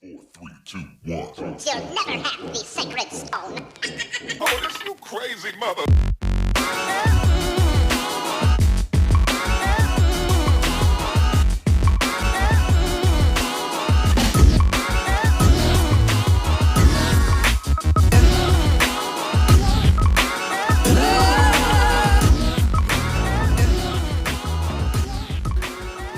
4, 3, 2, 1. You'll never have the sacred stone. Oh, this you crazy mother.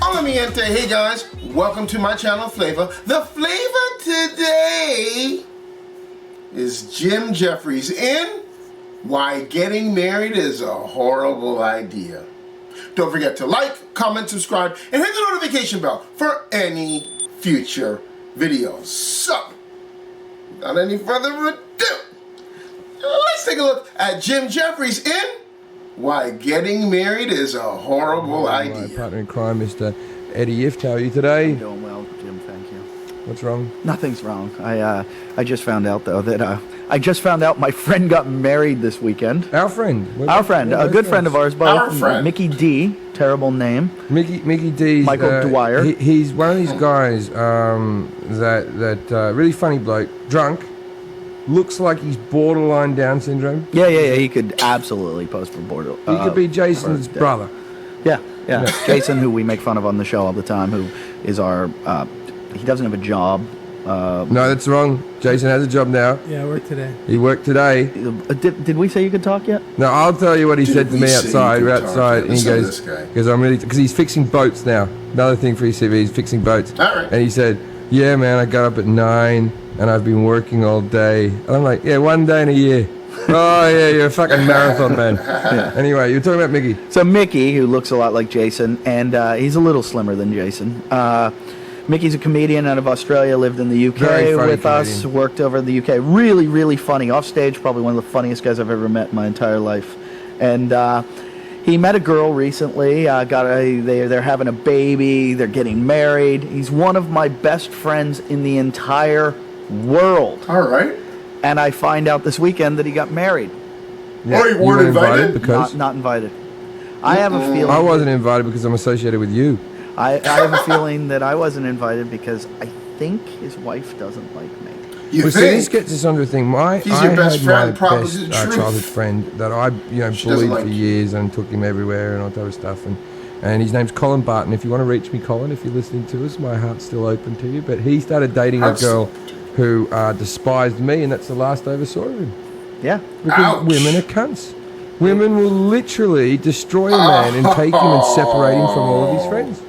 Hola mi gente, hey guys, welcome to my channel Phlava. The flavor today is Jim Jefferies in Why Getting Married is a Horrible Idea. Don't forget to like, comment, subscribe, and hit the notification bell for any future videos. So, without any further ado, let's take a look at Jim Jefferies in Why Getting Married is a Horrible Idea. My partner in crime, Mr. Eddie Ift. How are you today? I'm doing well, Jim, thank you. What's wrong? Nothing's wrong. I just found out, though, that my friend got married this weekend. Our friend. A good friend of ours, both. Mickey D, terrible name. Mickey D. Michael Dwyer. He's one of these guys that really funny bloke, drunk, looks like he's borderline Down syndrome. Yeah. He could absolutely pose for border. He could be Jason's brother. Yeah. Jason, who we make fun of on the show all the time, who is our, he doesn't have a job. No, that's wrong. Jason has a job now. Yeah, I worked today. He worked today. Did we say you could talk yet? No, I'll tell you what he said to me outside. We're outside, and he goes, because he's fixing boats now. Another thing for his CV, he's fixing boats. All right. And he said, yeah, man, I got up at 9, and I've been working all day. And I'm like, yeah, 1 day in a year. Oh, yeah, you're a fucking marathon man. Yeah. Anyway, you're talking about Mickey. So Mickey, who looks a lot like Jason, and he's a little slimmer than Jason. Mickey's a comedian out of Australia, lived in the UK with us, worked over in the UK. Really, really funny. Off stage, probably one of the funniest guys I've ever met in my entire life. And he met a girl recently. They're having a baby. They're getting married. He's one of my best friends in the entire world. All right. And I find out this weekend that he got married. Yeah. Oh, you weren't invited? Because not invited. I have a feeling. I wasn't invited because I'm associated with you. I have a feeling that I wasn't invited because I think his wife doesn't like me. You See, this gets us onto a thing. He's your best friend, probably best, the truth. childhood friend that I bullied for years and took him everywhere and all that other stuff. And his name's Colin Barton. If you want to reach me, Colin, if you're listening to us, my heart's still open to you. But he started dating a girl who despised me, and that's the last I ever saw of him. Yeah. Because women are cunts. Women will literally destroy a man and take him and separate him from all of his friends.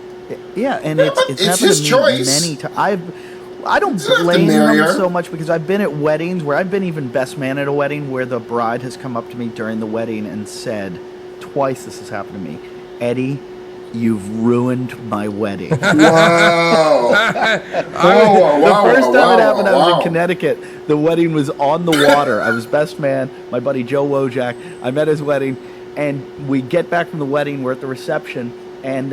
Yeah, and it's happened his to me choice. many times. I don't blame him so much because I've been at weddings where I've been even best man at a wedding where the bride has come up to me during the wedding and said, twice this has happened to me, Eddie, you've ruined my wedding. Wow. The first time it happened, I was in Connecticut. The wedding was on the water. I was best man, my buddy Joe Wojak. I'm at his wedding, and we get back from the wedding. We're at the reception, and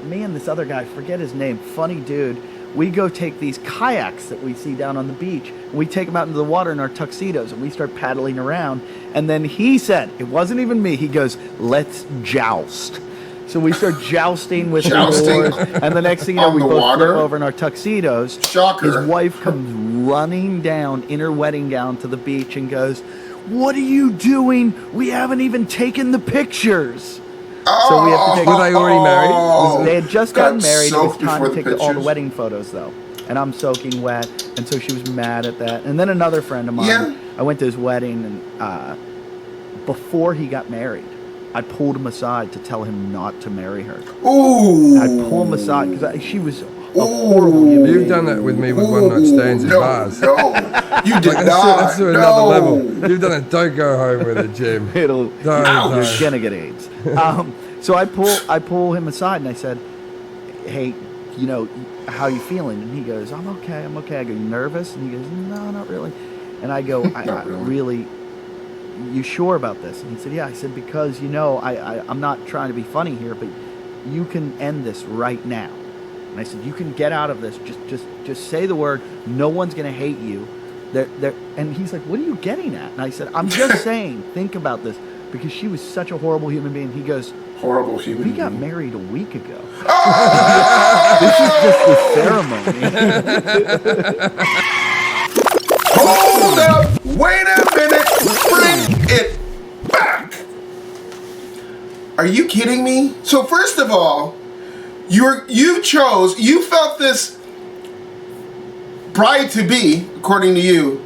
me and this other guy, forget his name, funny dude, we go take these kayaks that we see down on the beach, and we take them out into the water in our tuxedos, and we start paddling around. And then he said, it wasn't even me, he goes, let's joust. So we start jousting with the oars, and the next thing you know, we both flip over in our tuxedos. Shocker. His wife comes running down in her wedding gown to the beach and goes, what are you doing? We haven't even taken the pictures. So we have to take. Were they already married? They had just gotten married. It was time to take all the wedding photos, though. And I'm soaking wet, and so she was mad at that. And then another friend of mine, I went to his wedding, and before he got married, I pulled him aside to tell him not to marry her. Ooh. I pulled him aside because she was a horrible human being. You've done that with me with one-night stands in bars. No, you did not. That's to another level. You've done it. Don't go home with it, Jim. You're gonna get AIDS. So I pull him aside and I said, hey, how you feeling? And he goes, I'm okay. I go, you nervous? And he goes, no, not really. And I go, I really, you sure about this? And he said, yeah. I said, because I'm not trying to be funny here, but you can end this right now. And I said, you can get out of this. Just say the word. No one's gonna hate you. And he's like, what are you getting at? And I said, I'm just saying, think about this, because she was such a horrible human being. He goes, horrible human being. We got married a week ago. This is just the ceremony. Hold up! Wait a minute! Bring it back! Are you kidding me? So first of all, you felt this bride-to-be, according to you,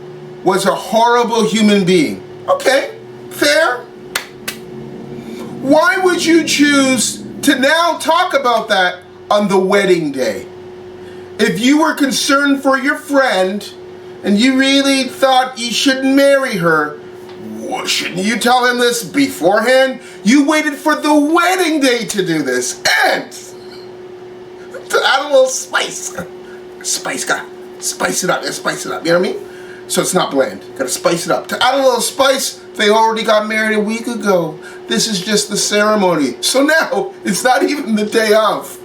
was a horrible human being. Okay, fair. Why would you choose to now talk about that on the wedding day? If you were concerned for your friend and you really thought you should marry her, shouldn't you tell him this beforehand? You waited for the wedding day to do this, and to add a little spice. Spice it up, you know what I mean? So it's not bland, gotta spice it up. To add a little spice, they already got married a week ago. This is just the ceremony. So now, it's not even the day of.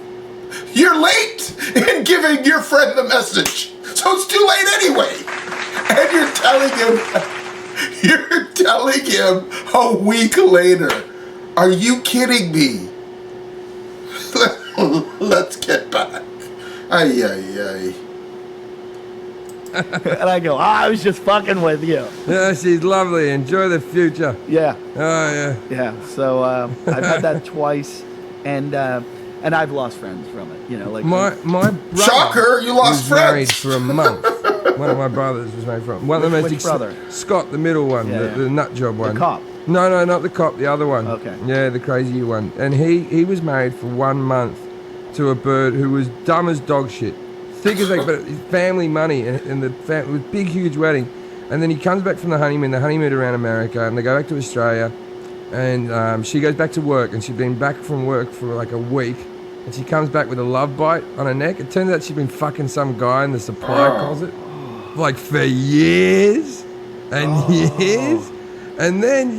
You're late in giving your friend the message. So it's too late anyway. And you're telling him a week later. Are you kidding me? Let's get back. Ay, ay, ay. And I go, I was just fucking with you. Yeah, she's lovely. Enjoy the future. Yeah. Oh, yeah. Yeah. So I've had that twice, and I've lost friends from it. You know, like my brother. Shocker! You lost was friends. married for a month. One of my brothers was married for one of the most. Which brother? Scott, the middle one, the nut job one. The cop. No, not the cop. The other one. Okay. Yeah, the crazy one. And he was married for 1 month to a bird who was dumb as dog shit. Thick as like, but family money and the with big huge wedding, and then he comes back from the honeymoon. They honeymoon around America, and they go back to Australia, and she goes back to work, and she'd been back from work for like a week, and she comes back with a love bite on her neck. It turns out she'd been fucking some guy in the supply closet, like for years and years, and then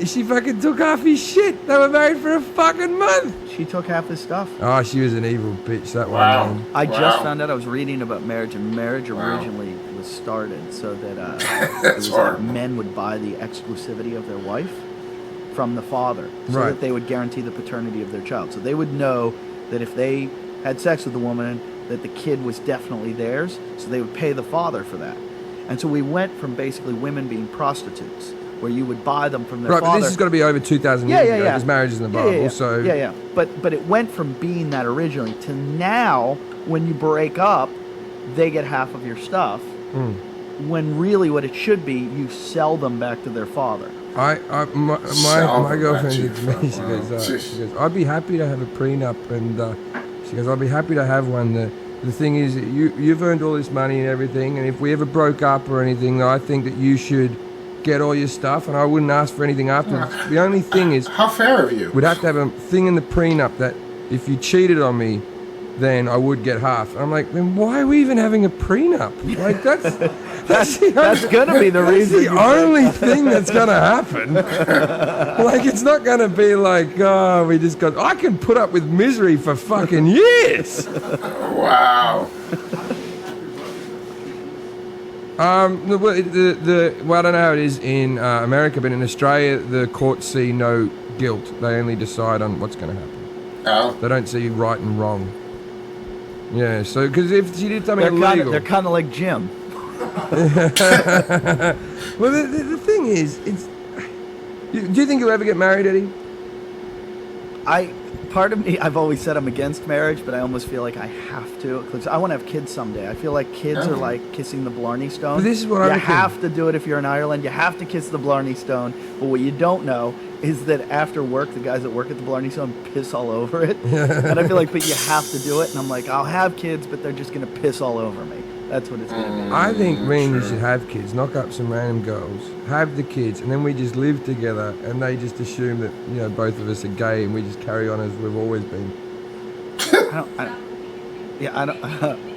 she fucking took half his shit. They were married for a fucking month. She took half his stuff. Oh, she was an evil bitch, that one. Man. I just found out. I was reading about marriage, and marriage originally was started so that it was like men would buy the exclusivity of their wife from the father, so that they would guarantee the paternity of their child. So they would know that if they had sex with the woman, that the kid was definitely theirs. So they would pay the father for that. And so we went from basically women being prostitutes, where you would buy them from their father. Right, but this has got to be over 2,000 years ago, because marriage is in the Bible, so... Yeah. But it went from being that originally to now, when you break up, they get half of your stuff, when really what it should be, you sell them back to their father. My girlfriend said to me, she goes, I'd be happy to have a prenup, and she goes, I'd be happy to have one. The thing is, you've earned all this money and everything, and if we ever broke up or anything, I think that you should get all your stuff, and I wouldn't ask for anything afterwards. The only thing is, how fair of you. We'd have to have a thing in the prenup that if you cheated on me, then I would get half. And I'm like, then why are we even having a prenup? Like that's gonna be the reason. That's the only thing that's gonna happen. Like it's not gonna be like, I can put up with misery for fucking years. Wow. I don't know how it is in America, but in Australia, the courts see no guilt. They only decide on what's going to happen. Oh. They don't see right and wrong. Yeah, so, because if she did something illegal... They're kind of like Jim. Well, the thing is, do you think you'll ever get married, Eddie? Part of me, I've always said I'm against marriage, but I almost feel like I have to. Cause I want to have kids someday. I feel like kids are like kissing the Blarney Stone. But this is what I reckon. You have to do it if you're in Ireland. You have to kiss the Blarney Stone. But what you don't know is that after work, the guys that work at the Blarney Stone piss all over it. And I feel like, but you have to do it. And I'm like, I'll have kids, but they're just going to piss all over me. That's what it's going to be. I think you should have kids, knock up some random girls, have the kids, and then we just live together, and they just assume that both of us are gay, and we just carry on as we've always been.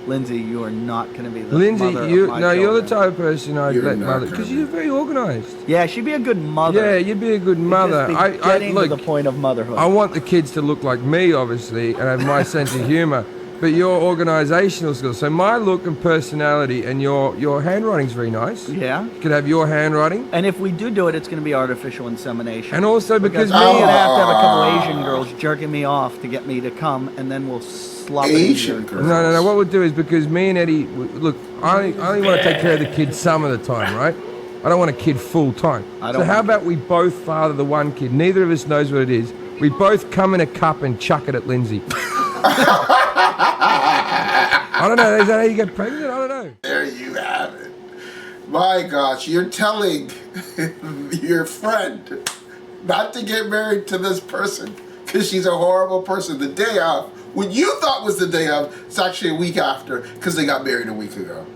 Lindsay, you are not going to be the mother of my you're children. the type of person I'd let mother, because you're very organised. Yeah, she'd be a good mother. Yeah, you'd be a good mother. Getting to the point of motherhood. I want the kids to look like me, obviously, and have my sense of humour. but your organisational skills. So my look and personality, and your handwriting's very nice. Yeah. You could have your handwriting. And if we do it, it's going to be artificial insemination. And also because me and me, I have to have a couple Asian girls jerking me off to get me to come, and then we'll slop Asian it. girls. no. What we'll do is, because me and Eddie, look, I only want to take care of the kid some of the time, right? I don't want a kid full time. So how about we both father the one kid? Neither of us knows what it is. We both come in a cup and chuck it at Lindsay. I don't know. Is that how you get pregnant? I don't know. There you have it. My gosh, you're telling your friend not to get married to this person because she's a horrible person the day of. What you thought was the day of, it's actually a week after because they got married a week ago.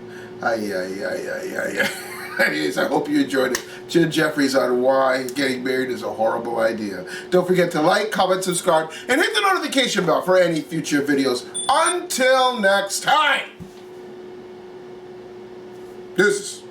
Anyways, I hope you enjoyed it. Jim Jefferies on why getting married is a horrible idea. Don't forget to like, comment, subscribe, and hit the notification bell for any future videos. Until next time, this is